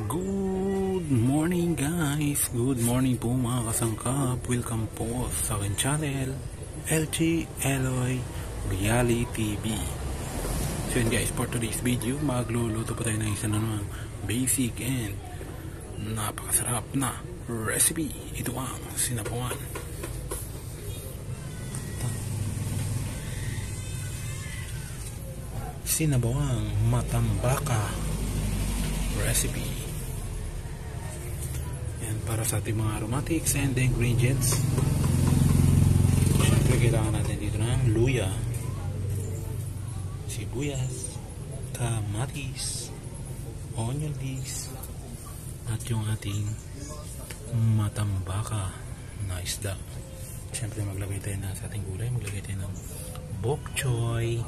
Good morning guys! Good morning po mga kasangkap! Welcome po sa aking channel, LG Eloy Reality TV. So yun guys, for today's video, magluluto po tayo ng isa na namang basic and napakasarap na recipe. Ito ang sinabawan. Sinabawang matambaka recipe. Yan, para sa ating mga aromatics and the ingredients. Siyempre kailangan natin dito ng luya, sibuyas, kamatis, onion leaves, at yung ating matambaka na isda. Siyempre maglagay tayo na sa ating gulay, maglagay tayo ng bok choy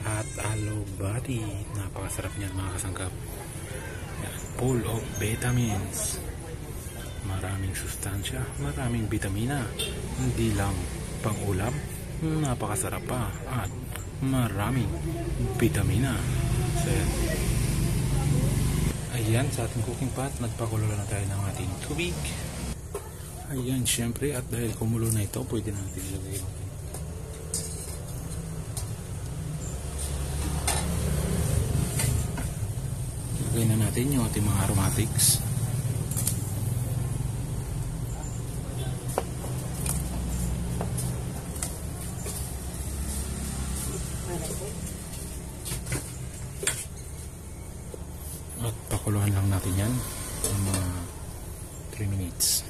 at alubati. Napakasarap niyan mga kasangkap. Full of vitamins, maraming sustansya, maraming vitamina, hindi lang pang ulam, napakasarap pa at maraming vitamina. So, ayan, sa ating cooking pot, nagpakulo na tayo ng ating tubig. Ayan, syempre, at dahil kumulo na ito, pwede natin ilagay na natin yung ating mga aromatics. At pakuluan lang natin yan ng mga 3 minutes.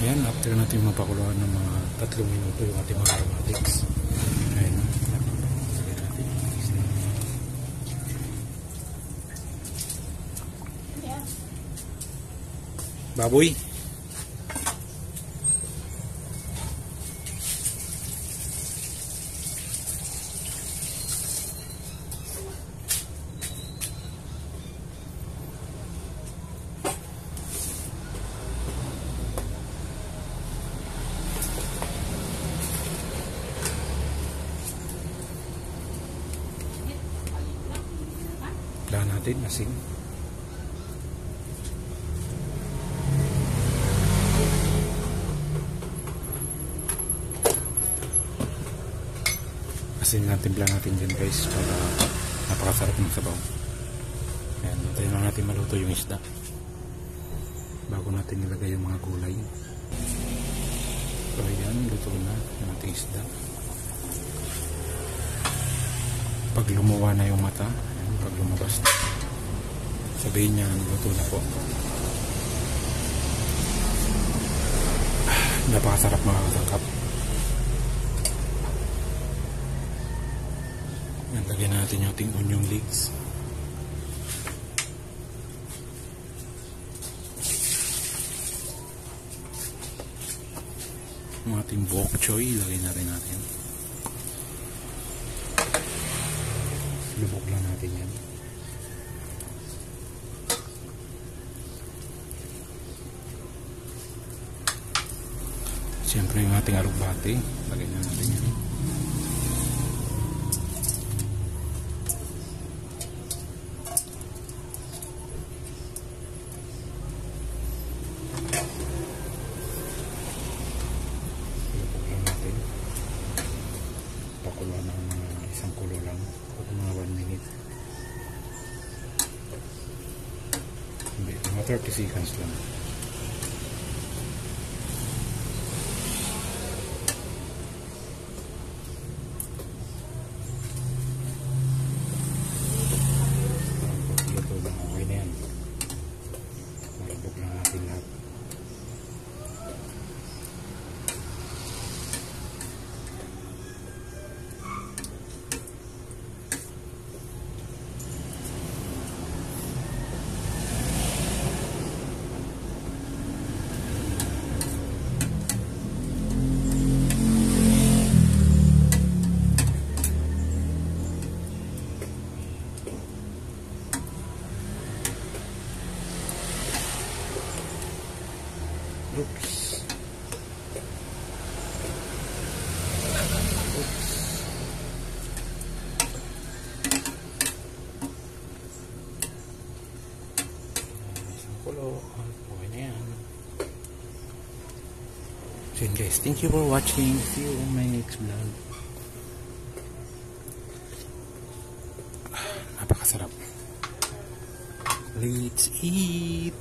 Yan, after natin mapakuluan ng mga 3 minuto yung ating mga aromatics. Ayan. Baboy. Wala natin asin. Asin lang timpla natin dyan guys para napakasarap ng sabaw. Ayan, tayo lang natin maluto yung isda bago natin nilagay yung mga gulay. So ayan, luto na yung ating isda. Pag lumuwa na yung mata, ayan, pag lumabas na, sabihin niya luto na po. Napakasarap mga kasangkap. Lagyan natin yung ating onion leeks. Yung ating bok choy, lagyan natin. Lubog lang natin yan. Siyempre yung ating alubati, lagyan natin yan. Pakuluan ng isang kulo lang o mga 1 minute, hindi, mga 30 seconds lang. Luto na, okay na yan. Malabog lang natin lahat. po. Okay na yan. So yun guys, thank you for watching. See you on my next vlog. Napakasarap. Let's eat.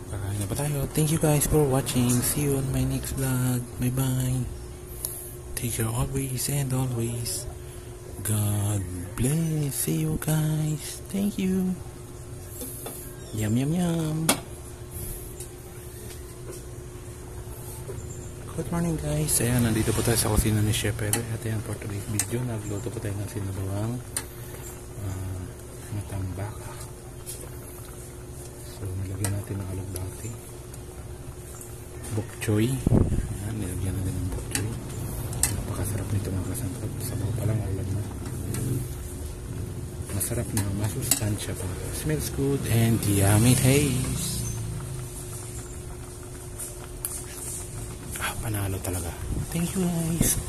Kakain na pa tayo. Thank you guys for watching. See you on my next vlog. Bye bye. Take care always and always. God bless. See you guys. Thank you. Yum yum yum. Good morning guys. Ayan, nandito po tayo sa kusina ni Chef Pedro. At ayan, for today's video, nagluto po tayo ng sinabawang matambak. So, nilagyan natin ng alugbati. Bok choy. Ayan, nilagyan natin ng bok choy. Napakasarap nito mga kasangkap. Sabaw pa lang, ulam na. Masarap na, masustansya pa. Smells good and yummy taste. Panalo talaga. Thank you guys.